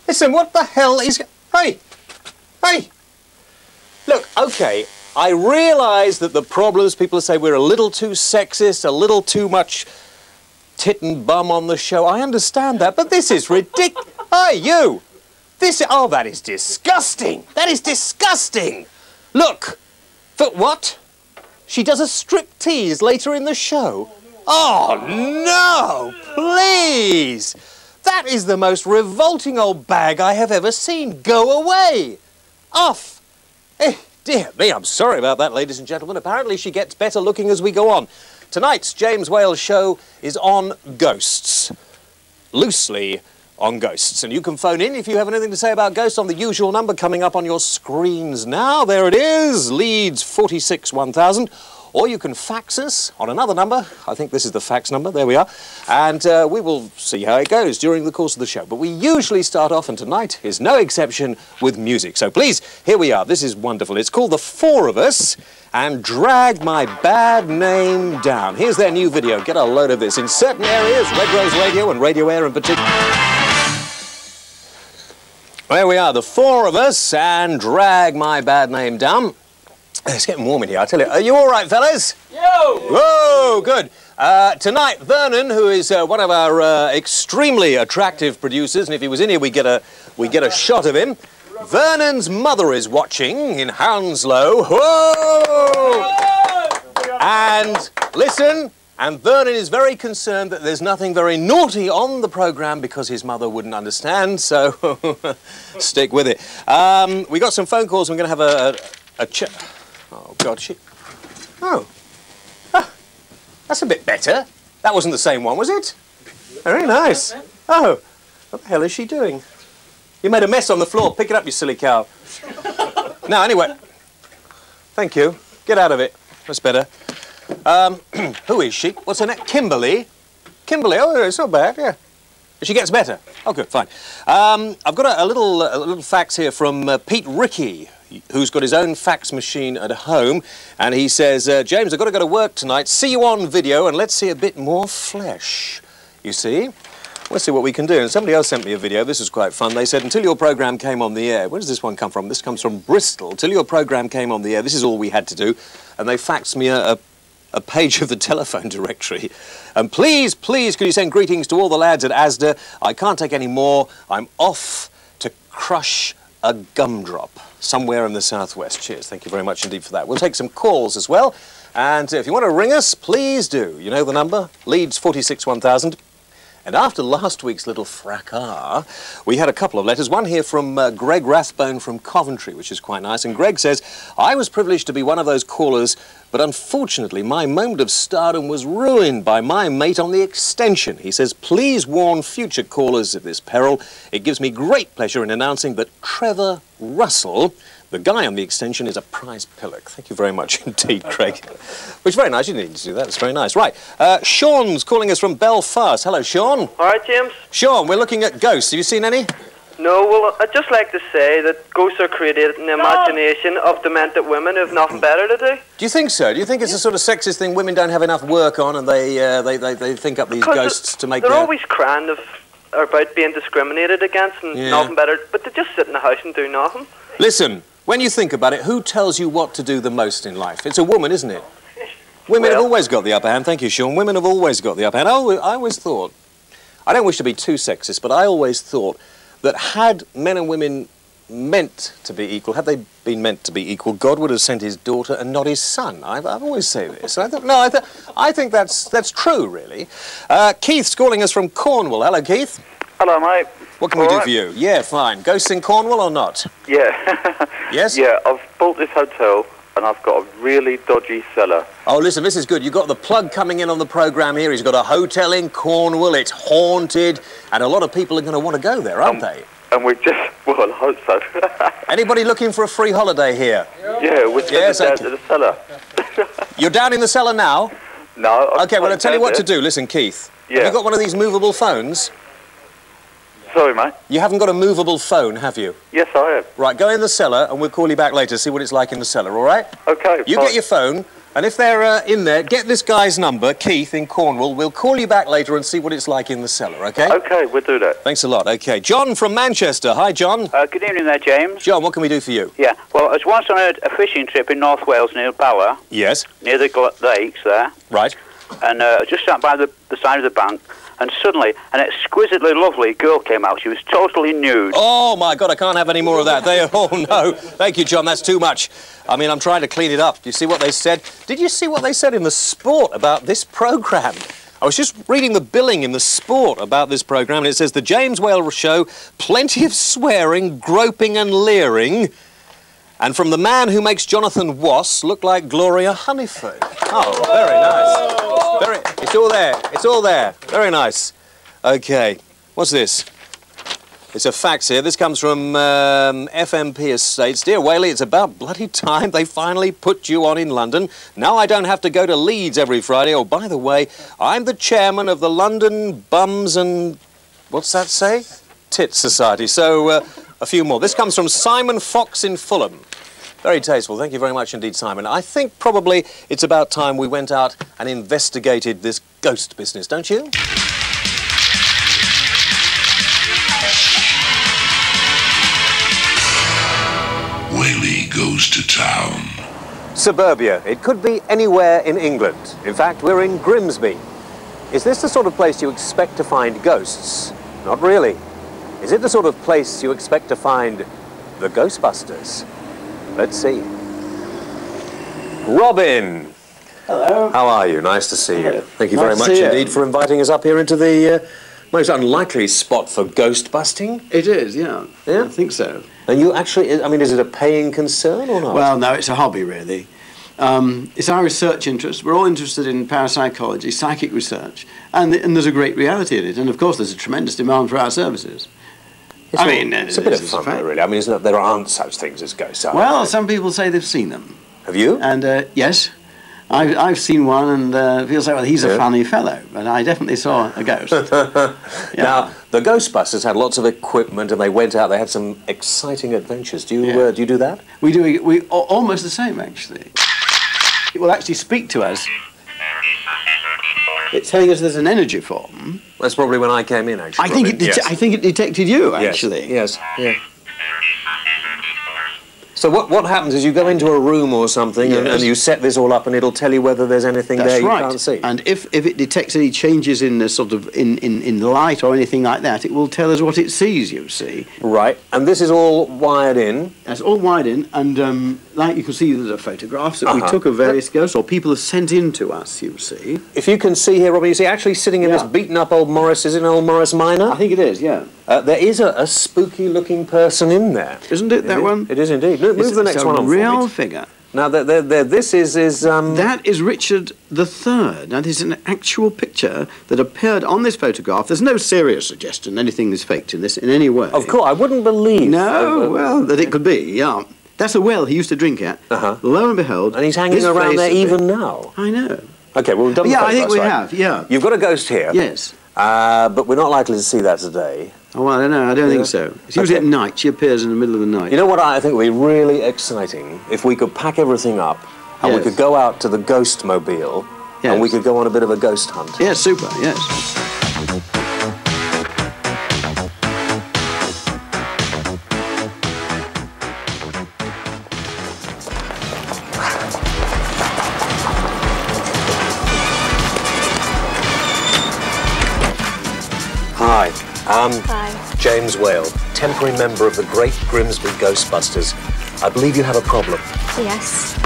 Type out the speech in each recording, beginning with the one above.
Listen, what the hell is... Hey! Hey! Look, OK, I realise that the problems, people say we're a little too sexist, a little too much tit and bum on the show. I understand that, but this is ridiculous. Hey, you! This... Oh, that is disgusting! That is disgusting! Look! But what? She does a striptease later in the show. Oh, no! Please! That is the most revolting old bag I have ever seen. Go away! Off! Dear me, I'm sorry about that, ladies and gentlemen. Apparently she gets better looking as we go on. Tonight's James Wales show is on ghosts. Loosely on ghosts. And you can phone in if you have anything to say about ghosts on the usual number coming up on your screens now. There it is, Leeds 46 1000. Or you can fax us on another number. I think this is the fax number. There we are. And we will see how it goes during the course of the show. But we usually start off, and tonight is no exception, with music. So please, here we are. This is wonderful. It's called The Four of Us and Drag My Bad Name Down. Here's their new video. Get a load of this. In certain areas, Red Rose Radio and Radio Air in particular. There we are. The Four of Us and Drag My Bad Name Down. It's getting warm in here, I tell you. Are you all right, fellas? Yo! Whoa, good. Tonight, Vernon, who is one of our extremely attractive producers, and if he was in here, we get a shot of him. Vernon's mother is watching in Hounslow. Whoa! And listen, and Vernon is very concerned that there's nothing very naughty on the programme because his mother wouldn't understand, so stick with it. We got some phone calls. We're going to have a chat. Oh, God, Oh. Ah, that's a bit better. That wasn't the same one, was it? Very nice. Oh, what the hell is she doing? You made a mess on the floor. Pick it up, you silly cow. Now, anyway. Thank you. Get out of it. That's better. Who is she? What's her name? Kimberly. Kimberly. Oh, it's not bad, yeah. She gets better. Oh, good, fine. I've got a little fax here from Pete Rickey, who's got his own fax machine at home, and he says, James, I've got to go to work tonight. See you on video, and let's see a bit more flesh. You see? Let's see what we can do. And somebody else sent me a video. This was quite fun. They said, until your programme came on the air. Where does this one come from? This comes from Bristol. Until your programme came on the air, this is all we had to do. And they faxed me a page of the telephone directory. And please, please, could you send greetings to all the lads at Asda? I can't take any more. I'm off to crush a gumdrop somewhere in the southwest. Cheers. Thank you very much indeed for that. We'll take some calls as well. And if you want to ring us, please do. You know the number? Leeds 46 1000. And after last week's little fracas, we had a couple of letters. One here from Greg Rathbone from Coventry, which is quite nice. And Greg says, I was privileged to be one of those callers, but unfortunately my moment of stardom was ruined by my mate on the extension. He says, please warn future callers of this peril. It gives me great pleasure in announcing that Trevor Russell, the guy on the extension, is a prize pillock. Thank you very much indeed, Craig. Which is very nice. You didn't need to do that. It's very nice. Right. Sean's calling us from Belfast. Hello, Sean. All right, James. Sean, we're looking at ghosts. Have you seen any? No, well, I'd just like to say that ghosts are created in the imagination of demented women who have nothing better to do. Do you think so? Do you think it's a sort of sexist thing? Women don't have enough work on and they think up these ghosts to make They're always crying about being discriminated against and nothing better, but they just sit in the house and do nothing. Listen. When you think about it, who tells you what to do the most in life? It's a woman, isn't it? Women have always got the upper hand. Thank you, Sean. Women have always got the upper hand. I always thought, I don't wish to be too sexist, but I always thought that had men and women meant to be equal, had they been meant to be equal, God would have sent his daughter and not his son. I've always said this. I thought, no, I think that's true, really. Keith's calling us from Cornwall. Hello, Keith. Hello, mate. What can we do for you? Yeah, fine. Ghosts in Cornwall or not? Yeah. Yes? Yeah, I've bought this hotel and I've got a really dodgy cellar. Oh, listen, this is good. You've got the plug coming in on the programme here. He's got a hotel in Cornwall. It's haunted. And a lot of people are going to want to go there, aren't they? And we're just, well, I hope so. Anybody looking for a free holiday here? Yeah, we're just down to the cellar. You're down in the cellar now? No. OK, well, I'll tell you what to do. Listen, Keith. Yeah. Have you got one of these movable phones? Sorry, mate. You haven't got a movable phone, have you? Yes, I have. Right, go in the cellar and we'll call you back later, see what it's like in the cellar, all right? OK, You get your phone, And if they're in there, get this guy's number, Keith in Cornwall. We'll call you back later and see what it's like in the cellar, OK? OK, we'll do that. Thanks a lot. OK. John from Manchester. Hi, John. Good evening there, James. John, what can we do for you? Yeah, well, I was once on a fishing trip in North Wales near Bauer. Yes. Near the lakes there. Right. And just sat by the side of the bank, and suddenly an exquisitely lovely girl came out. She was totally nude. Oh, my God, I can't have any more of that. Oh, no. Thank you, John, that's too much. I mean, I'm trying to clean it up. Do you see what they said? Did you see what they said in the Sport about this programme? I was just reading the billing in the Sport about this programme, and it says, the James Whale Show, plenty of swearing, groping and leering, and from the man who makes Jonathan Wass look like Gloria Hunniford. Oh, very nice. It's all there. It's all there. Very nice. OK. What's this? It's a fax here. This comes from FMP Estates. Dear Whaley, it's about bloody time they finally put you on in London. Now I don't have to go to Leeds every Friday. Oh, by the way, I'm the chairman of the London Bums and... what's that say? Tits Society. So, a few more. This comes from Simon Fox in Fulham. Very tasteful. Thank you very much indeed, Simon. I think probably it's about time we went out and investigated this ghost business, don't you? Whaley goes to town. Suburbia. It could be anywhere in England. In fact, we're in Grimsby. Is this the sort of place you expect to find ghosts? Not really. Is it the sort of place you expect to find the Ghostbusters? Let's see. Robin! Hello. How are you? Nice to see you. Thank you Nice very to much see you. indeed for inviting us up here into the most unlikely spot for ghost busting. It is, yeah. Yeah? I think so. And you actually, I mean, is it a paying concern or not? Well, no, it's a hobby, really. It's our research interest. We're all interested in parapsychology, psychic research, and there's a great reality in it. And, of course, there's a tremendous demand for our services. It's a bit of fun, though, really. I mean, isn't it, there aren't such things as ghosts, are Well, there? some people say they've seen them. Have you? And, yes, I've seen one, and people say, well, he's a funny fellow. But I definitely saw a ghost. Yeah. Now, the Ghostbusters had lots of equipment, and they went out. They had some exciting adventures. Do you do that? We do almost the same, actually. It will actually speak to us. It's telling us there's an energy form. That's probably when I came in, actually. I think Robin. Yes. I think it detected you, Yes, actually. Yes. Yeah. So what happens is you go into a room or something and you set this all up, and it'll tell you whether there's anything there you can't see. And if it detects any changes in the sort of in light or anything like that, it will tell us what it sees. You see. Right. And this is all wired in. It's all wired in, and like you can see, there's a photographs that we took of various ghosts, or people have sent in to us. You see. If you can see here, Robin, you see actually sitting in this beaten-up old Morris. Is it an old Morris Minor? I think it is. Yeah. There is a spooky-looking person in there. Isn't it that one? It is indeed. Move the next one on. It's a real figure. Now, this is That is Richard III. That is an actual picture that appeared on this photograph. There's no serious suggestion anything is faked in this in any way. Of course, I wouldn't believe. No, well, that it could be, yeah. That's a well he used to drink at. Lo and behold. And he's hanging around there even now. I know. OK, well, we've done the I think we right? have, yeah. You've got a ghost here. Yes. But we're not likely to see that today. Oh, well, I don't know. I don't think so. It's usually at night. She appears in the middle of the night. You know what I think would be really exciting? If we could pack everything up and we could go out to the Ghost Mobile and we could go on a bit of a ghost hunt. Yes, super, yes. Hi, Hi. James Whale, temporary member of the Great Grimsby Ghostbusters. I believe you have a problem. Yes.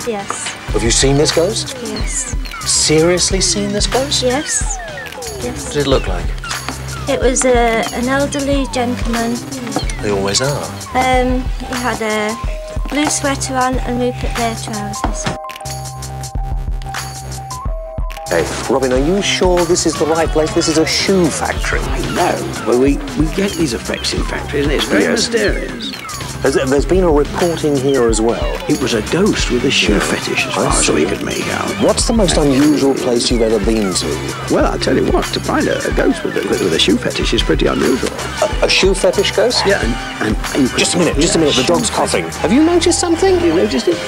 Yes. Have you seen this ghost? Yes. Seriously seen this ghost? Yes. What Yes. did it look like? It was an elderly gentleman. They always are. He had a blue sweater on and Rupert Bear trousers. Hey, Robin, are you sure this is the right place? This is a shoe factory. No. Well, we get these effects in factories, and it's very mysterious. There's been a report in here as well. It was a ghost with a shoe fetish, as far as we could make out. What's the most unusual place you've ever been to? Well, I'll tell you what, to find a ghost with a shoe fetish is pretty unusual. A shoe fetish ghost? Yeah, and Just a minute, the dog's coughing. Have you noticed something? You noticed it?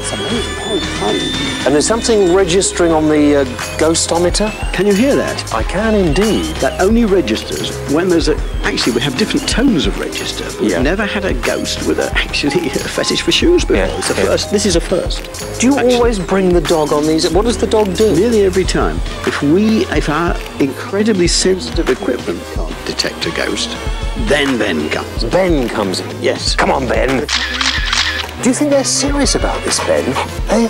It's amazing. Oh, And there's something registering on the ghostometer? can you hear that? I can indeed. That only registers when there's a... Actually, we have different tones of register. But Yeah. we've never had a ghost with actually a fetish for shoes before. Yeah, It's a yeah. first. This is a first. Do you Actually, always bring the dog on these? What does the dog do? Nearly every time. If our incredibly sensitive equipment can't detect a ghost, then Ben comes. Ben comes in. Yes. Come on, Ben. Do you think they're serious about this, Ben? Eh?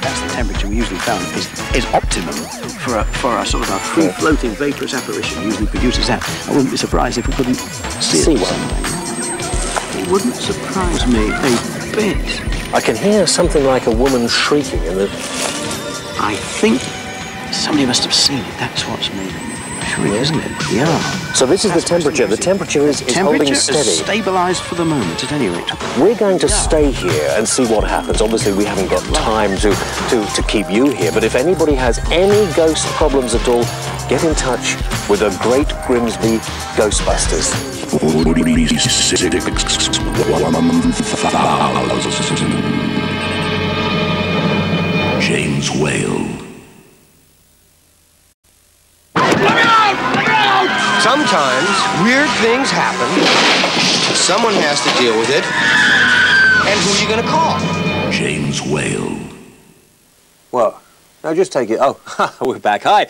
That's the temperature we usually found is optimum for a sort of a free-floating vaporous apparition. Usually produces that. I wouldn't be surprised if we couldn't see it one. someday. It wouldn't surprise me a bit. I can hear something like a woman shrieking in the... I think somebody must have seen it. That's what's moving. Sure, isn't it? Yeah. So this is the temperature. The temperature is holding Temperature steady. is stabilised for the moment, at any rate. We're going to stay here and see what happens. Obviously, we haven't got time to keep you here, but if anybody has any ghost problems at all, get in touch with the Great Grimsby Ghostbusters. James Whale. Sometimes weird things happen. Someone has to deal with it. And who are you going to call? James Whale. Well, no, just take it. Oh, we're back. Hi.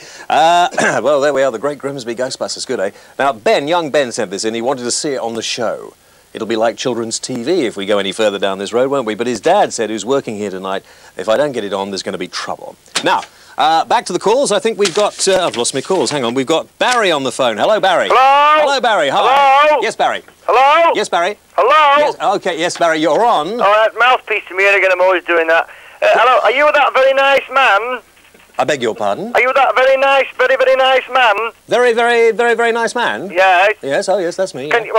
Well, there we are, the Great Grimsby Ghostbusters. Good, eh? Now, young Ben sent this in. He wanted to see it on the show. It'll be like children's TV if we go any further down this road, won't we? But his dad said, who's working here tonight, if I don't get it on, there's going to be trouble. Now, back to the calls. I think we've got... I've lost my calls. Hang on. We've got Barry on the phone. Hello, Barry. Hello? Hello, Barry. Hi. Hello? Yes, Barry. Hello? Yes, Barry. Hello? Yes. Okay, yes, Barry, you're on. Oh, that mouthpiece to me again, I'm always doing that. Hello, are you that very nice man? I beg your pardon? Are you that very nice, very, very nice man? Very, very, very, very nice man. Yes. Yes, oh yes, that's me. Can you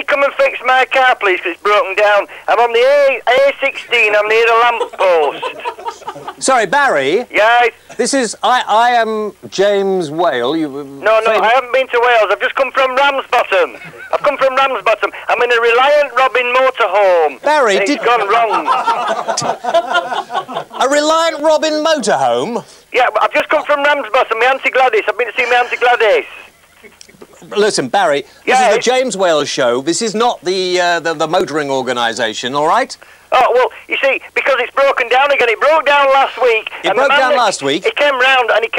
come and fix my car, please, because it's broken down? I'm on the A16, I'm near the lamppost. Sorry, Barry. Yes? This is... I am James Whale. No, I haven't been to Wales. I've just come from Ramsbottom. I've come from Ramsbottom. I'm in a Reliant Robin motorhome. Barry, and it's gone wrong. A Reliant Robin motorhome? Yeah, I've just come from Ramsbottom. My Auntie Gladys. I've been to see my Auntie Gladys. Listen, Barry, this Yes? is the James Whale show. This is not the motoring organisation, all right? Oh, well, you see, because it's broken down again. It broke down last week. It broke down last week? He came round and he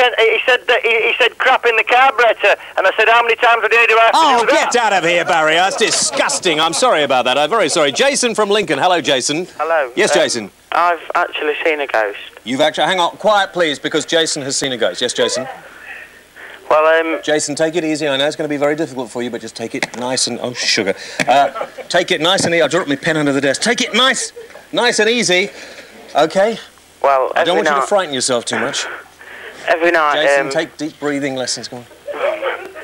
said that he said crap in the carburetor. And I said, how many times a day do I have to do that? Get out of here, Barry. That's disgusting. I'm sorry about that. I'm very sorry. Jason from Lincoln. Hello, Jason. Hello. Yes, Jason. I've actually seen a ghost. You've actually... Hang on. Quiet, please, because Jason has seen a ghost. Yes, Jason? Well, Jason, take it easy. I know it's going to be very difficult for you, but just take it nice and... Oh, sugar. Take it nice and easy. I dropped my pen under the desk. Take it nice and easy. OK? well, I don't want you to frighten yourself too much. Every night, Jason, take deep breathing lessons. Go on.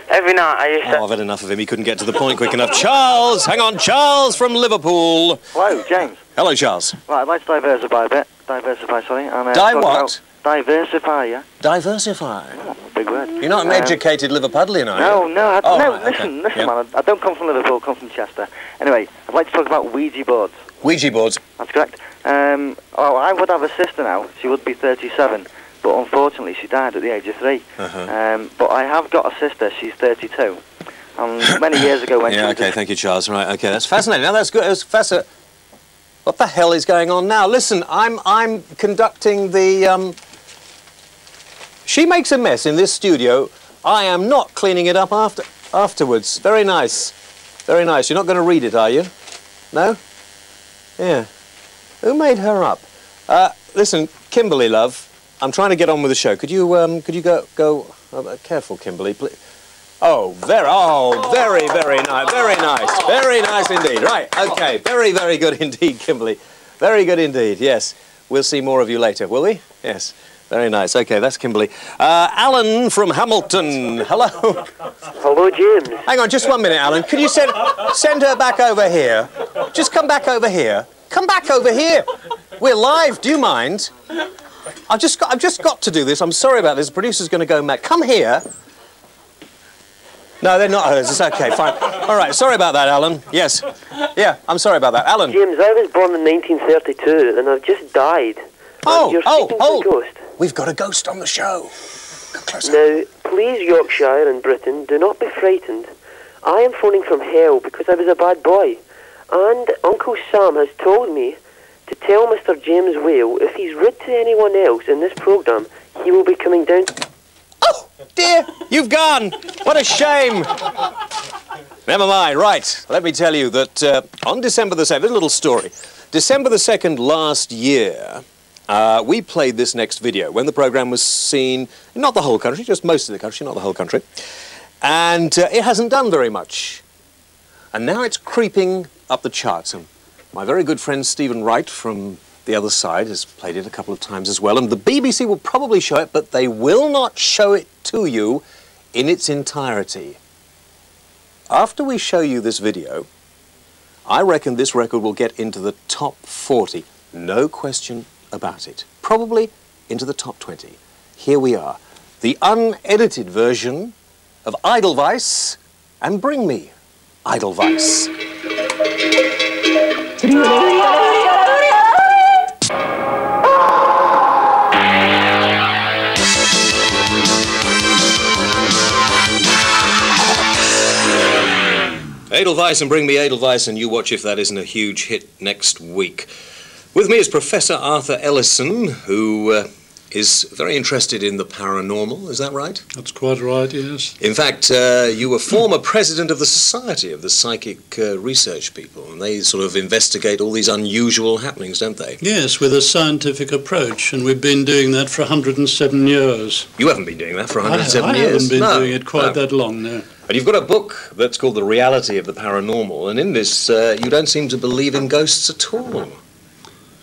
every night I used to... Oh, I've had enough of him. He couldn't get to the point quick enough. Charles! Hang on, Charles from Liverpool. Hello, James. Hello, Charles. Right, I'd like to diversify a bit. Diversify, sorry. And, Die talk what? about Diversify, yeah. Diversify. Oh, big word. You're not an educated Liverpudlian, are you? No, Oh, no. right, Listen, okay. Yep. man. I don't come from Liverpool. I come from Chester. Anyway, I'd like to talk about Ouija boards. Ouija boards. That's correct. I would have a sister now. She would be 37, but unfortunately she died at the age of 3. But I have got a sister. She's 32. And many years ago when she was okay, thank you, Charles. Right, okay, that's fascinating. Now, that's good. That's fascinating. What the hell is going on now? Listen, I'm conducting the... She makes a mess in this studio. I am not cleaning it up afterwards. Very nice. Very nice. You're not going to read it, are you? No? Yeah. Who made her up? Listen, Kimberly, love, I'm trying to get on with the show. Could you go... careful, Kimberly, please. Oh, very, very nice. Very nice. Very nice indeed. Right, okay. Very, very good indeed, Kimberly. Very good indeed, yes. We'll see more of you later, will we? Yes. Very nice. Okay, that's Kimberly. Alan from Hamilton. Hello. Hello, James. Hang on, just 1 minute, Alan. Could you send her back over here? Just come back over here. Come back over here. We're live. Do you mind? I've just got to do this. I'm sorry about this. The producer's going to go mad. Come here. No, they're not hers. It's okay, fine. All right, sorry about that, Alan. Yes. Yeah, I'm sorry about that. Alan. James, I was born in 1932 and I've just died. Oh, we've got a ghost on the show. Come closer. Now, please, Yorkshire and Britain, do not be frightened. I am phoning from hell because I was a bad boy. And Uncle Sam has told me to tell Mr. James Whale if he's rude to anyone else in this programme, he will be coming down. Oh, dear, you've gone. What a shame. Never mind. Right, let me tell you that on December the 2nd, a little story. December the 2nd last year, we played this next video when the programme was seen, not the whole country, just most of the country, not the whole country. And it hasn't done very much. And now it's creeping up the charts. And my very good friend Stephen Wright from the other side has played it a couple of times as well. And the BBC will probably show it, but they will not show it to you in its entirety. After we show you this video, I reckon this record will get into the top 40. No question about it. Probably into the top 20. Here we are. The unedited version of Edelweiss and Bring Me Edelweiss. Edelweiss and Bring Me Edelweiss, and you watch if that isn't a huge hit next week. With me is Professor Arthur Ellison, who is very interested in the paranormal, is that right? That's quite right, yes. In fact, you were former president of the Society of the Psychic Research People, and they sort of investigate all these unusual happenings, don't they? Yes, with a scientific approach, and we've been doing that for 107 years. You haven't been doing that for 107 years? I haven't been doing it quite that long, no. And you've got a book that's called The Reality of the Paranormal, and in this, you don't seem to believe in ghosts at all.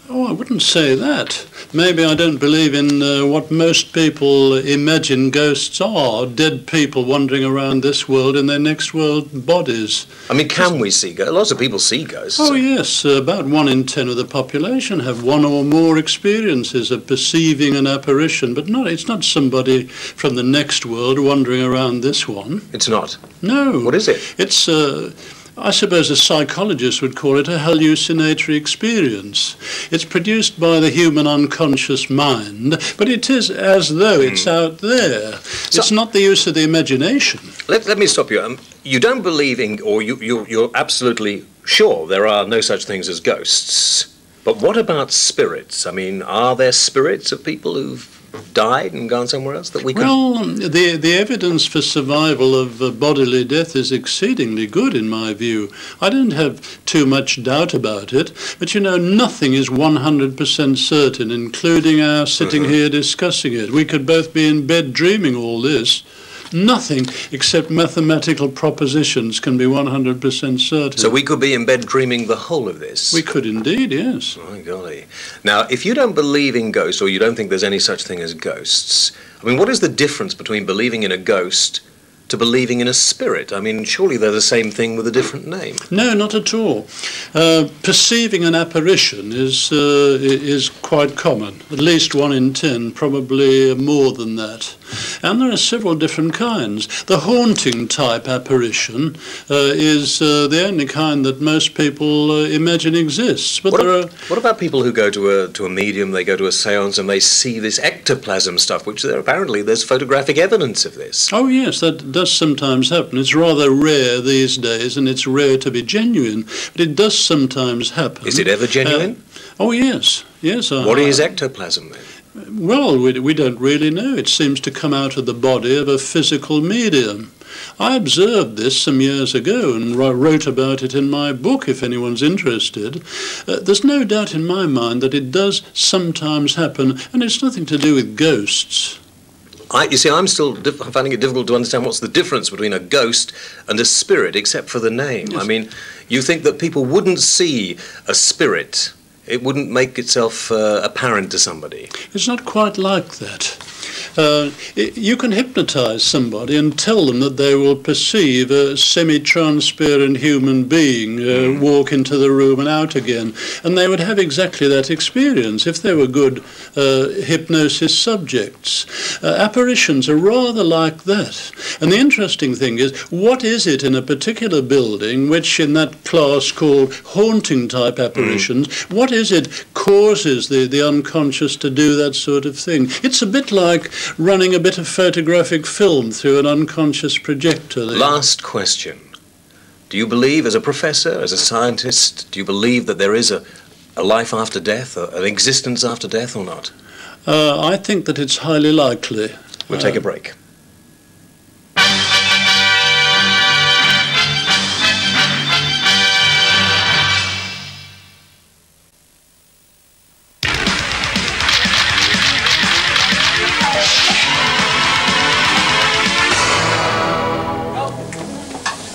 Oh, I wouldn't say that. Maybe I don't believe in what most people imagine ghosts are, dead people wandering around this world in their next world bodies. I mean, can we see ghosts? Lots of people see ghosts. Oh, yes. About 1 in 10 of the population have one or more experiences of perceiving an apparition, but it's not somebody from the next world wandering around this one. It's not? No. What is it? It's I suppose a psychologist would call it a hallucinatory experience. It's produced by the human unconscious mind, but it is as though it's out there. So, it's not the use of the imagination. Let me stop you. You don't believe in, or you're absolutely sure there are no such things as ghosts. But what about spirits? I mean, are there spirits of people who've died and gone somewhere else that we could... Well, the evidence for survival of bodily death is exceedingly good in my view. I don't have too much doubt about it, but you know, nothing is 100% certain, including our sitting here discussing it. We could both be in bed dreaming all this. Nothing except mathematical propositions can be 100% certain. So we could be in bed dreaming the whole of this? We could indeed, yes. My golly. Now, if you don't believe in ghosts, or you don't think there's any such thing as ghosts, I mean, what is the difference between believing in a ghost to believing in a spirit? I mean, surely they're the same thing with a different name. No, not at all. Perceiving an apparition is quite common. At least 1 in 10, probably more than that. And there are several different kinds. The haunting type apparition is the only kind that most people imagine exists. But what about people who go to a medium, they go to a seance and they see this ectoplasm stuff, which apparently there's photographic evidence of this? Oh yes, that does sometimes happen. It's rather rare these days, and it's rare to be genuine, but it does sometimes happen. Is it ever genuine? Oh yes, yes. What is ectoplasm then? Well, we don't really know. It seems to come out of the body of a physical medium. I observed this some years ago and wrote about it in my book, if anyone's interested. There's no doubt in my mind that it does sometimes happen, and it's nothing to do with ghosts. You see, I'm still finding it difficult to understand what's the difference between a ghost and a spirit, except for the name. Yes. I mean, you think that people wouldn't see a spirit, it wouldn't make itself apparent to somebody. It's not quite like that. You can hypnotize somebody and tell them that they will perceive a semi-transparent human being walk into the room and out again, and they would have exactly that experience if they were good hypnosis subjects. Apparitions are rather like that. And the interesting thing is, what is it in a particular building, which in that class called haunting type apparitions, what is it causes the unconscious to do that sort of thing? It's a bit like running a bit of photographic film through an unconscious projector. Last question. Do you believe, as a professor, as a scientist, do you believe that there is a life after death, an existence after death, or not? I think that it's highly likely. We'll take a break.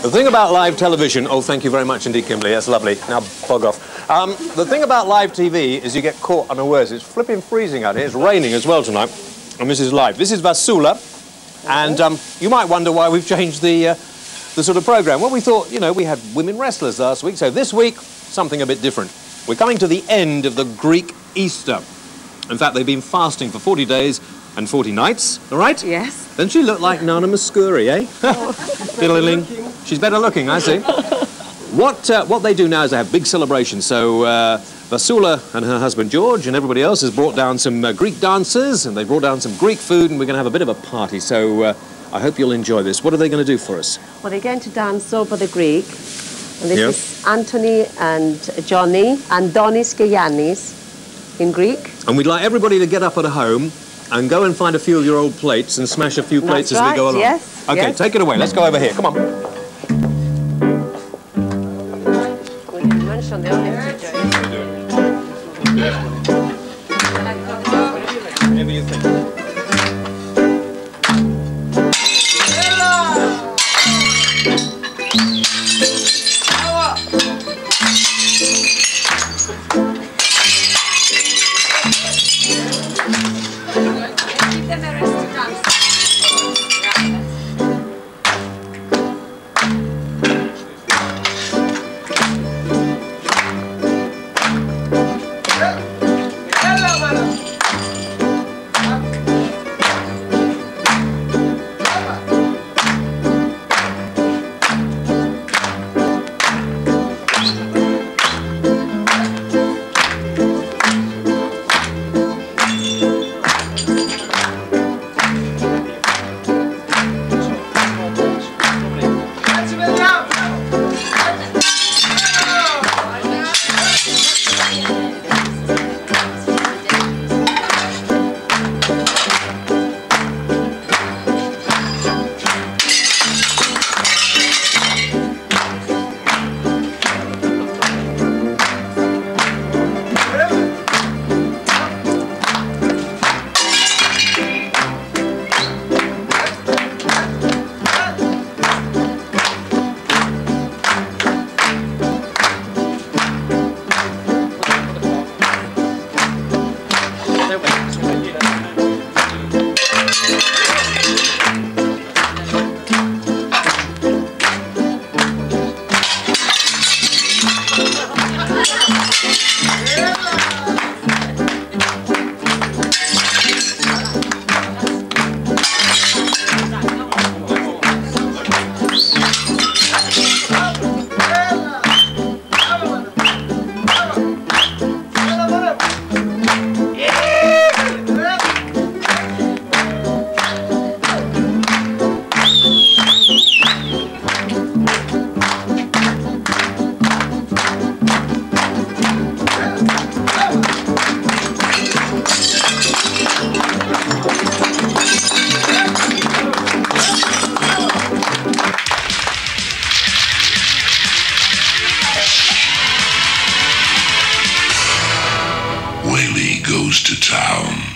The thing about live television, oh, thank you very much indeed, Kimberly, that's lovely. Now, bog off. The thing about live TV is you get caught unawares. It's flipping freezing out here. It's raining as well tonight, and this is live. This is Vasula, and you might wonder why we've changed the sort of programme. Well, we thought, you know, we had women wrestlers last week, so this week, something a bit different. We're coming to the end of the Greek Easter. In fact, they've been fasting for 40 days and 40 nights, all right? Yes. Doesn't she look like Nana Muscuri, eh? Diddling. She's better looking, I see. What they do now is they have big celebrations. So Vasula and her husband George and everybody else has brought down some Greek dancers, and they brought down some Greek food, and we're going to have a bit of a party. So I hope you'll enjoy this. What are they going to do for us? Well, they're going to dance over the Greek. And this is Anthony and Johnny, Andonis και Yannis in Greek. And we'd like everybody to get up at home and go and find a few of your old plates and smash a few plates as we go along. Yes. Okay, take it away. Let's go over here. Come on. Whatever you think.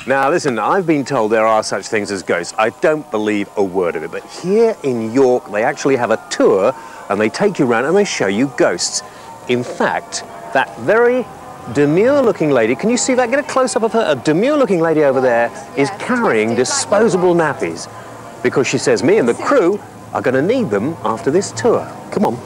Now, listen, I've been told there are such things as ghosts. I don't believe a word of it, but here in York, they actually have a tour, and they take you around and they show you ghosts. In fact, that very demure-looking lady, can you see that? Get a close-up of her. A demure-looking lady over there is carrying disposable nappies because she says me and the crew are going to need them after this tour. Come on.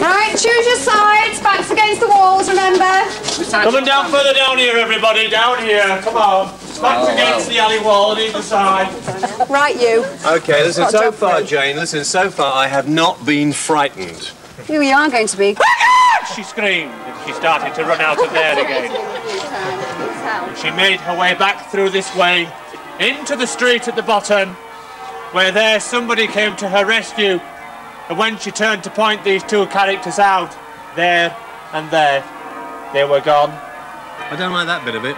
Right, choose your sides, backs against the walls, remember? Coming down further down here, everybody, down here. Come on. Backs against the alley wall on either side. Right, you. OK, listen, so far, Jane, listen, so far I have not been frightened. You are going to be. She screamed and she started to run out of there again. And she made her way back through this way into the street at the bottom, where there somebody came to her rescue. And when she turned to point these two characters out, there and there, they were gone. I don't like that bit of it.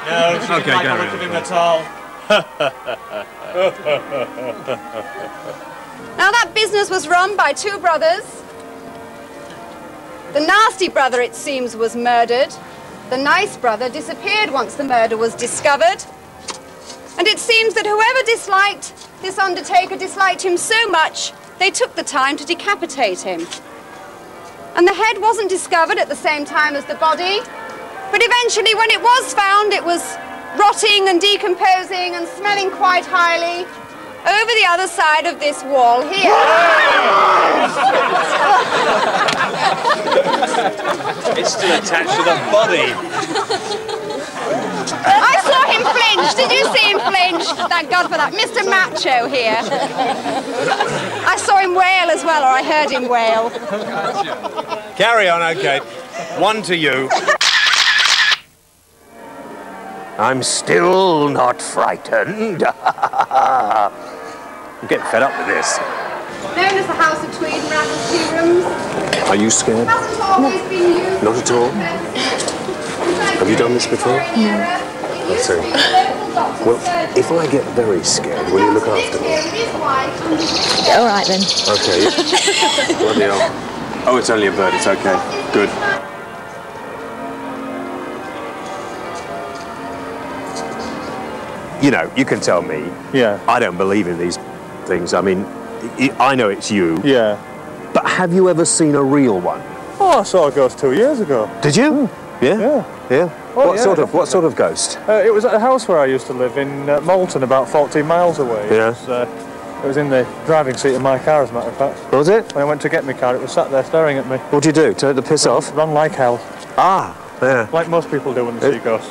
No, she didn't like the look of him at all. Now that business was run by two brothers. The nasty brother, it seems, was murdered. The nice brother disappeared once the murder was discovered. And it seems that whoever disliked this undertaker disliked him so much, they took the time to decapitate him. And the head wasn't discovered at the same time as the body, but eventually when it was found, it was rotting and decomposing and smelling quite highly over the other side of this wall here. It's still attached to the body. I saw him flinch. Did you see him flinch? Thank God for that. Mr. Macho here. I saw him wail as well, or I heard him wail. Carry on, OK. One to you. I'm still not frightened. I'm getting fed up with this. Known as the House of Tweed and Rattles 2 rooms. Are you scared? Hasn't always been used. Not at all. Have you done this before? No. I see. Well, if I get very scared, will you look after me? All right then. OK. Bloody hell. Oh, it's only a bird. It's OK. Good. You know, you can tell me. Yeah. I don't believe in these things. I mean, I know it's you. Yeah. But have you ever seen a real one? Oh, I saw a ghost 2 years ago. Did you? Yeah? Yeah. Yeah? Oh, what sort of ghost? It was at a house where I used to live in Moulton, about 14 miles away. Yeah. It was in the driving seat of my car, as a matter of fact. Was it? When I went to get my car, it was sat there staring at me. What'd you do? Turn the piss off? Run like hell. Ah, yeah. Like most people do when they see ghosts.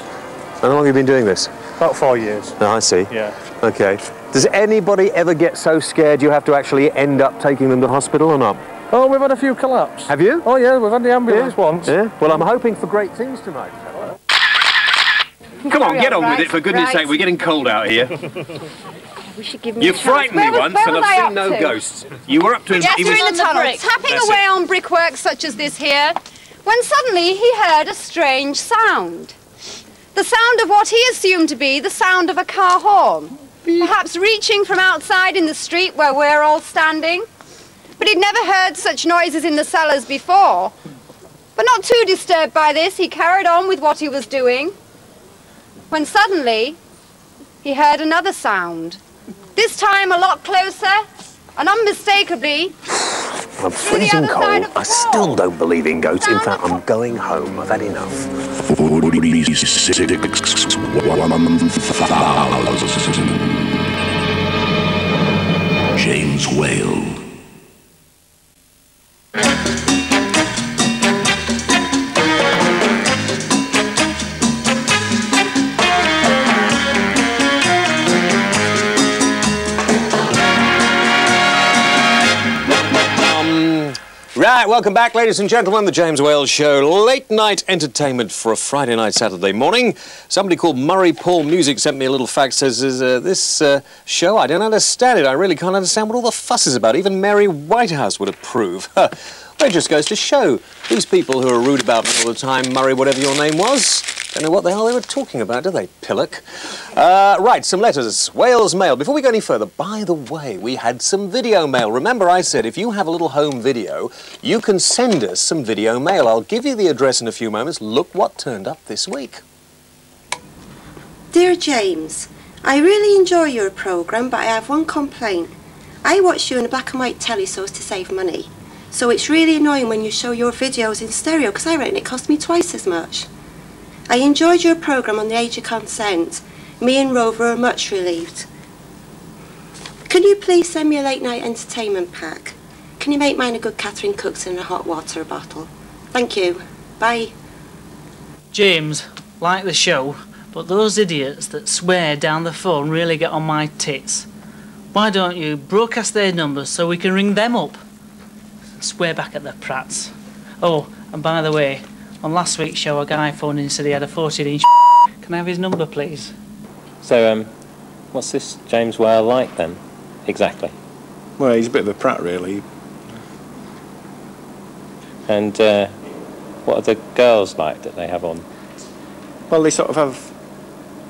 How long have you been doing this? About 4 years. Oh, I see. Yeah. OK. Does anybody ever get so scared you have to actually end up taking them to hospital or not? Oh, we've had a few collapse. Have you? Oh, yeah, we've had the ambulance once. Yeah? Well, I'm hoping for great things tonight. Come on, get on with it, for goodness sake. We're getting cold out here. We should give me You frightened me once, and I've seen no ghosts. You were up to... Yes, we're in the tunnel, tapping away on brickwork such as this here, when suddenly he heard a strange sound. The sound of what he assumed to be the sound of a car horn, perhaps reaching from outside in the street where we're all standing. But he'd never heard such noises in the cellars before. But not too disturbed by this, he carried on with what he was doing, when suddenly he heard another sound. This time a lot closer, and unmistakably... I'm freezing cold. I still don't believe in ghosts. In fact, I'm going home. I've had enough. 46,000. James Whale. Right, welcome back, ladies and gentlemen, the James Whale Show. Late night entertainment for a Friday night, Saturday morning. Somebody called Murray Paul Music sent me a little fax, says, this show, I don't understand it. I really can't understand what all the fuss is about. Even Mary Whitehouse would approve. Well, it just goes to show these people who are rude about me all the time, Murray, whatever your name was, don't know what the hell they were talking about, do they, pillock? Right, some letters. Wales Mail. Before we go any further, by the way, we had some video mail. Remember I said if you have a little home video, you can send us some video mail. I'll give you the address in a few moments. Look what turned up this week. Dear James, I really enjoy your programme, but I have one complaint. I watch you in a black and white telly so as to save money. So it's really annoying when you show your videos in stereo, because I reckon it cost me twice as much. I enjoyed your programme on the age of consent. Me and Rover are much relieved. Can you please send me a late night entertainment pack? Can you make mine a good Catherine Cooks in a hot water bottle? Thank you. Bye. James, like the show, but those idiots that swear down the phone really get on my tits. Why don't you broadcast their numbers so we can ring them up? Swear back at the prats. Oh, and by the way, on last week's show a guy phoned in and said he had a 14-inch. Can I have his number, please? So, what's this James Whale like then, exactly? Well, he's a bit of a prat, really. And what are the girls like that they have on? Well, they sort of have...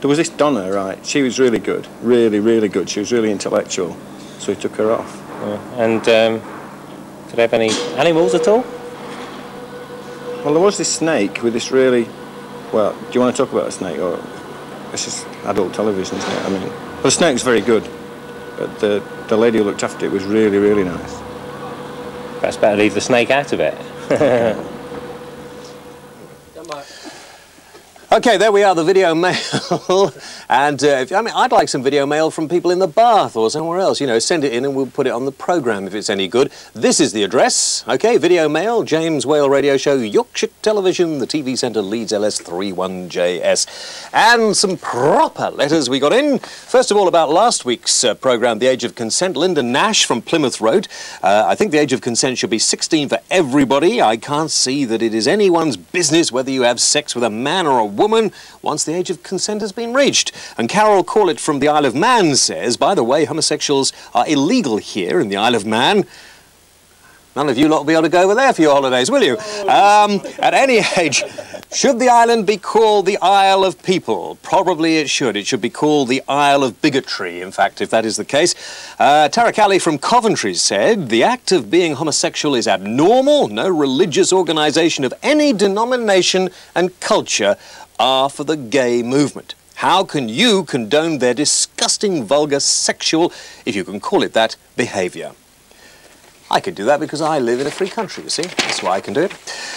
There was this Donna, right? She was really good. Really, really good. She was really intellectual. So he took her off. And did they have any animals at all? Well, there was this snake with this really... Well, do you want to talk about a snake? Or it's just adult television, isn't it? I mean, well, the snake was very good. But the lady who looked after it was really, really nice. Perhaps better leave the snake out of it. Okay, there we are, the video mail. And I mean, I'd like some video mail from people in the bath or somewhere else. You know, send it in and we'll put it on the programme if it's any good. This is the address. Okay, video mail, James Whale Radio Show, Yorkshire Television, the TV Centre, Leeds LS 31JS. And some proper letters we got in. First of all, about last week's programme, The Age of Consent. Linda Nash from Plymouth wrote, I think the age of consent should be 16 for everybody. I can't see that it is anyone's business whether you have sex with a man or a woman once the age of consent has been reached. And Carol Corlett from the Isle of Man says, by the way, homosexuals are illegal here in the Isle of Man. None of you lot will be able to go over there for your holidays, will you? At any age, should the island be called the Isle of People? Probably it should. It should be called the Isle of Bigotry, in fact, if that is the case. Tara Kelly from Coventry said, the act of being homosexual is abnormal. No religious organisation of any denomination and culture are for the gay movement. How can you condone their disgusting, vulgar, sexual, if you can call it that, behaviour? I could do that because I live in a free country, you see. That's why I can do it.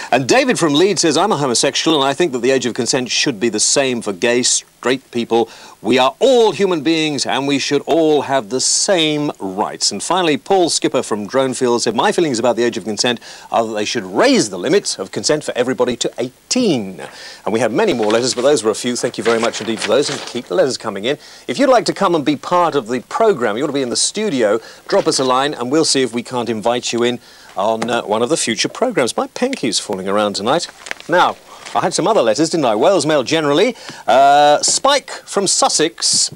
And David from Leeds says, I'm a homosexual and I think that the age of consent should be the same for gay, straight people. We are all human beings and we should all have the same rights. And finally, Paul Skipper from Dronefield said, my feelings about the age of consent are that they should raise the limit of consent for everybody to 18. And we have many more letters, but those were a few. Thank you very much indeed for those, and keep the letters coming in. If you'd like to come and be part of the programme, you ought to be in the studio, drop us a line and we'll see if we can't invite you in on one of the future programmes. My pen keeps falling around tonight. Now, I had some other letters, didn't I? Wales Mail generally. Spike from Sussex,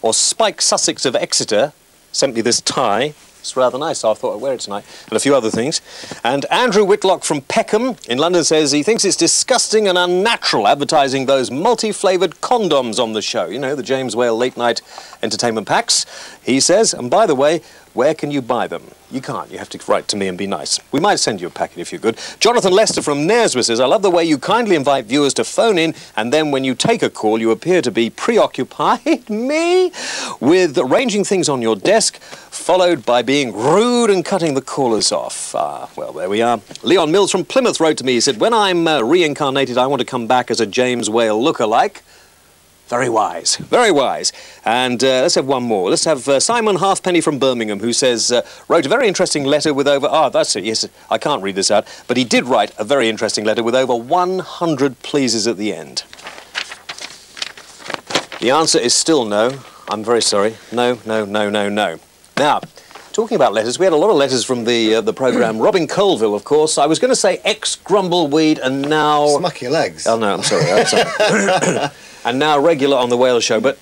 or Spike Sussex of Exeter, sent me this tie. It's rather nice, so I thought I'd wear it tonight, and a few other things. And Andrew Whitlock from Peckham in London says he thinks it's disgusting and unnatural advertising those multi-flavoured condoms on the show. You know, the James Whale late night entertainment packs. He says, and by the way, where can you buy them? You can't. You have to write to me and be nice. We might send you a packet if you're good. Jonathan Lester from Knaresborough says, I love the way you kindly invite viewers to phone in, and then when you take a call, you appear to be preoccupied, me, with arranging things on your desk, followed by being rude and cutting the callers off. Well, there we are. Leon Mills from Plymouth wrote to me, he said, when I'm reincarnated, I want to come back as a James Whale lookalike. Very wise, very wise. And let's have one more. Let's have Simon Halfpenny from Birmingham, who says, wrote a very interesting letter with over... Ah, that's it, yes, I can't read this out. But he did write a very interesting letter with over 100 pleases at the end. The answer is still no. I'm very sorry. No, no, no, no, no. Now, talking about letters, we had a lot of letters from the programme. Robin Colville, of course. I was going to say ex-Grumbleweed and now... Smuck your legs. Oh, no, I'm sorry. I'm sorry. And now regular on the Whale Show. But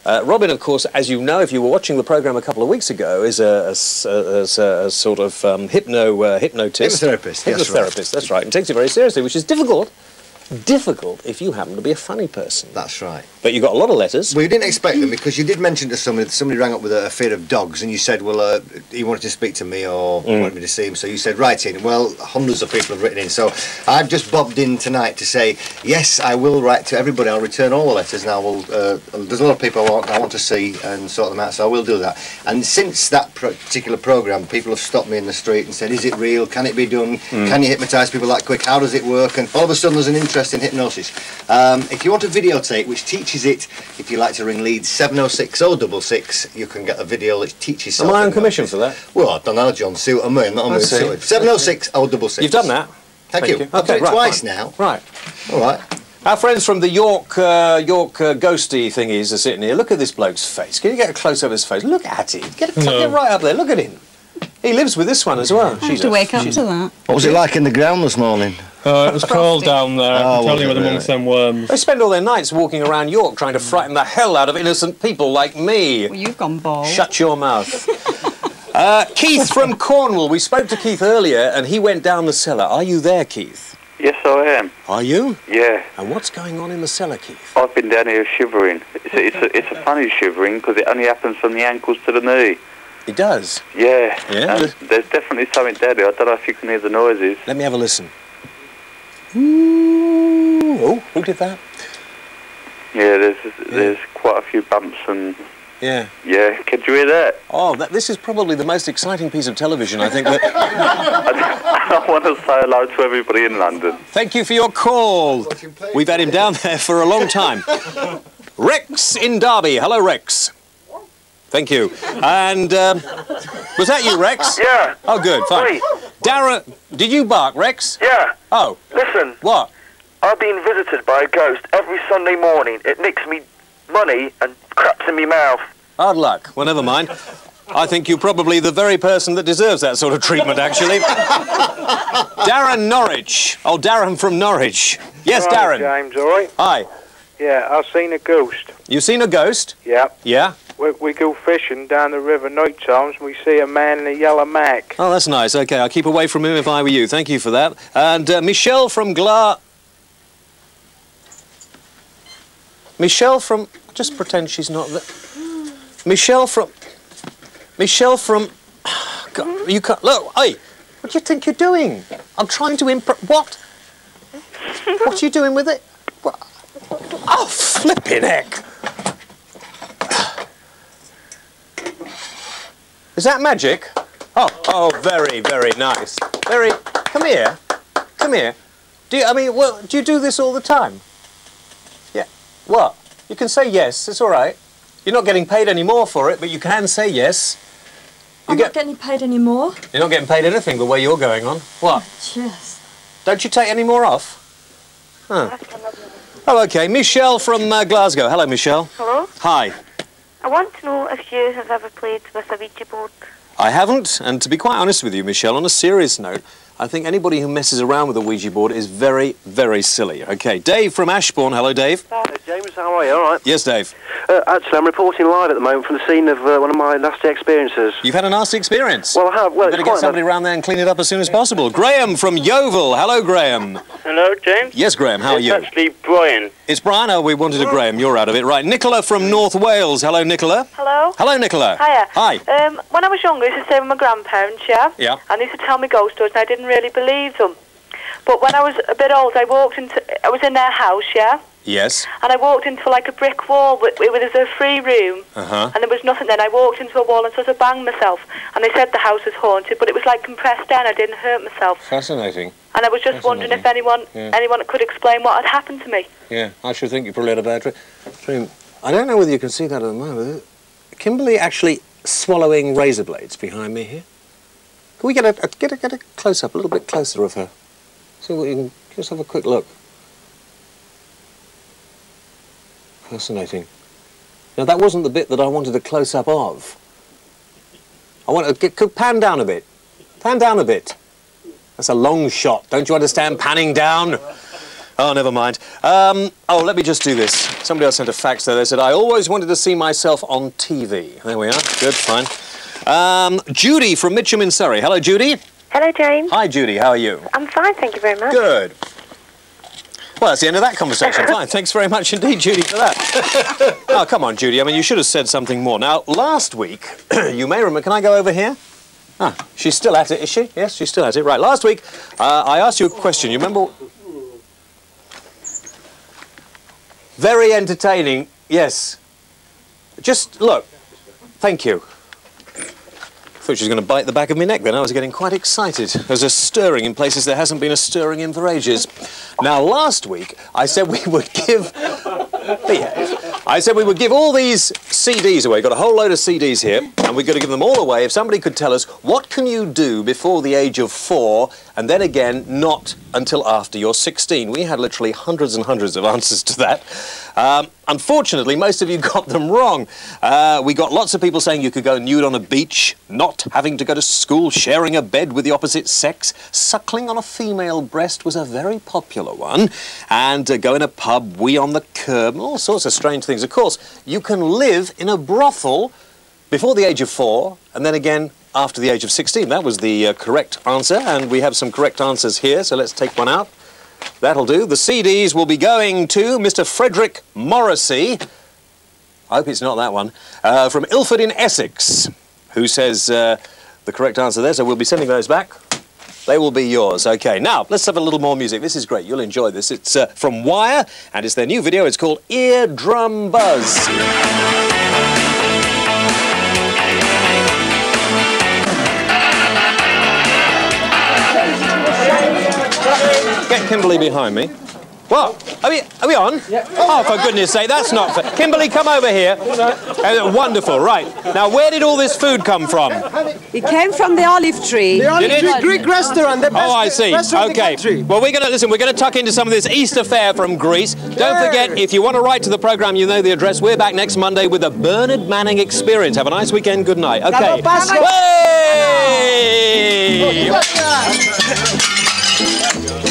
Robin, of course, as you know, if you were watching the programme a couple of weeks ago, is a sort of hypnotist. Hypnotherapist, Hypnotherapist, that's right. And takes it very seriously, which is difficult. difficult if you happen to be a funny person. That's right. But you got a lot of letters. Well, you didn't expect them because you did mention to somebody rang up with a fear of dogs, and you said, well, he wanted to speak to me or wanted me to see him, so you said, write in. Well, hundreds of people have written in, so I've just bobbed in tonight to say, yes, I will write to everybody. I'll return all the letters, and I will. There's a lot of people I want to see and sort them out, so I will do that. And since that particular programme, people have stopped me in the street and said, is it real? Can it be done? Can you hypnotise people that quick? How does it work? And all of a sudden there's an interest in hypnosis. If you want a videotape which teaches it, if you like to ring Leeds 706 066, you can get a video that teaches. Am I on commission for that? Well, I don't know, John. See what I mean? Not on 706 066. You've done that. Thank you. I've done it twice now. Right. All right. Our friends from the York ghosty thingies are sitting here. Look at this bloke's face. Can you get a close up of his face? Look at it. Get right up there. Look at him. He lives with this one as well. I have to wake up to that. What was it like in the ground this morning? It was cold down there. I'm telling you, with amongst them worms. They spend all their nights walking around York trying to frighten the hell out of innocent people like me. Well, you've gone bald. Shut your mouth. Keith from Cornwall. We spoke to Keith earlier and he went down the cellar. Are you there, Keith? Yes, I am. Are you? Yeah. And what's going on in the cellar, Keith? I've been down here shivering. It's a funny shivering because it only happens from the ankles to the knee. It does? Yeah. Yeah? There's definitely something down there. I don't know if you can hear the noises. Let me have a listen. Ooh. Oh, who did that? Yeah, there's quite a few bumps and... Yeah. Yeah, could you hear that? Oh, this is probably the most exciting piece of television, I think. That I want to say hello to everybody in London. Thank you for your call. We've had him down there for a long time. Rex in Derby. Hello, Rex. Thank you. And was that you, Rex? Yeah. Oh, good. Fine. Wait. Darren, did you bark, Rex? Yeah. Oh. Listen. What? I've been visited by a ghost every Sunday morning. It nicks me money and craps in me mouth. Hard luck. Well, never mind. I think you're probably the very person that deserves that sort of treatment, actually. Darren Norwich. Oh, Darren from Norwich. Yes, Right, Darren. James, all right? Hi. Yeah, I've seen a ghost. You've seen a ghost? Yeah. Yeah? We go fishing down the river night times and we see a man in a yellow mac. Oh, that's nice. OK, I'll keep away from him if I were you. Thank you for that. And Michelle from Michelle from... Just pretend she's not there. Michelle from... God, you can't... Look, hey, what do you think you're doing? I'm trying to What? What are you doing with it? What? Oh, flipping heck. Is that magic? Oh, very, very nice. Very... Come here. Come here. Do you do this all the time? Yeah. What? You can say yes, it's all right. You're not getting paid any more for it, but you can say yes. I'm not getting paid any more. You're not getting paid anything the way you're going on. What? Yes. Don't you take any more off? Huh. Oh, OK. Michelle from Glasgow. Hello, Michelle. Hello. Hi. I want to know if you have ever played with a Ouija board. I haven't, and to be quite honest with you, Michelle, on a serious note, I think anybody who messes around with a Ouija board is very, very silly. OK, Dave from Ashbourne. Hello, Dave. Hey, James, how are you? All right? Yes, Dave. Actually, I'm reporting live at the moment from the scene of one of my nasty experiences. You've had a nasty experience? Well, I have. Well, you better get somebody around there and clean it up as soon as possible. Graham from Yeovil. Hello, Graham. Hello, James. Yes, Graham, how are you? It's actually Brian. It's Brian? Oh, we wanted a Graham. You're out of it. Right, Nicola from North Wales. Hello, Nicola. Hello. Hello, Nicola. Hiya. Hi. When I was younger, I used to stay with my grandparents, yeah? Yeah. And they used to tell me ghost stories, and I didn't really believe them. But when I was a bit old, I was in their house, yeah? Yes. And I walked into like a brick wall with a free room, Uh-huh. and there was nothing then. I walked into a wall and sort of banged myself, and they said the house was haunted, but it was like compressed down. I didn't hurt myself. Fascinating. And I was just wondering if anyone could explain what had happened to me. Yeah, I should think you probably had a bad dream. I don't know whether you can see that at the moment. Kimberly actually swallowing razor blades behind me here. Can we get a close-up, a little bit closer of her? See what you can... Just have a quick look. Fascinating. Now, that wasn't the bit that I wanted a close-up of. I want to... Pan down a bit. Pan down a bit. That's a long shot. Don't you understand? Panning down. Oh, never mind. Oh, let me just do this. Somebody else sent a fax there. They said, I always wanted to see myself on TV. There we are. Good, fine. Judy from Mitcham in Surrey. Hello, Judy. Hello, James. Hi, Judy. How are you? I'm fine, thank you very much. Good. Well, that's the end of that conversation. Fine. Thanks very much indeed, Judy, for that. Oh, come on, Judy. I mean, you should have said something more. Now, last week, you may remember... Can I go over here? Ah, she's still at it, is she? Yes, she's still at it. Right, last week, I asked you a question. You remember... Very entertaining, yes. Just, look. Thank you. I thought she was going to bite the back of my neck then. I was getting quite excited. There's a stirring in places there hasn't been a stirring in for ages. Now, last week, I said we would give... I said we would give all these CDs away. We've got a whole load of CDs here, and we've got to give them all away. If somebody could tell us, what can you do before the age of 4, and then again, not until after you're 16? We had literally hundreds and hundreds of answers to that. Unfortunately, most of you got them wrong. We got lots of people saying you could go nude on a beach, not having to go to school, sharing a bed with the opposite sex. Suckling on a female breast was a very popular one. And go in a pub, wee on the curb, all sorts of strange things. Of course, you can live in a brothel before the age of 4, and then again after the age of 16. That was the correct answer, and we have some correct answers here, so let's take one out. That'll do. The CDs will be going to Mr. Frederick Morrissey. I hope it's not that one. From Ilford in Essex, who says the correct answer there, so we'll be sending those back. They will be yours. OK, now, let's have a little more music. This is great. You'll enjoy this. It's from Wire, and it's their new video. It's called Eardrum Buzz. Get Kimberly behind me. What? Are we on? Yeah. Oh, for goodness sake, that's not fair. Kimberly, come over here. Wonderful, right. Now, where did all this food come from? It came from the olive tree. The olive tree Greek restaurant, the best I see. restaurant in the Okay. country. Well, we're going to tuck into some of this Easter fare from Greece. Don't forget, if you want to write to the programme, you know the address. We're back next Monday with the Bernard Manning Experience. Have a nice weekend. Good night. Okay. Hey!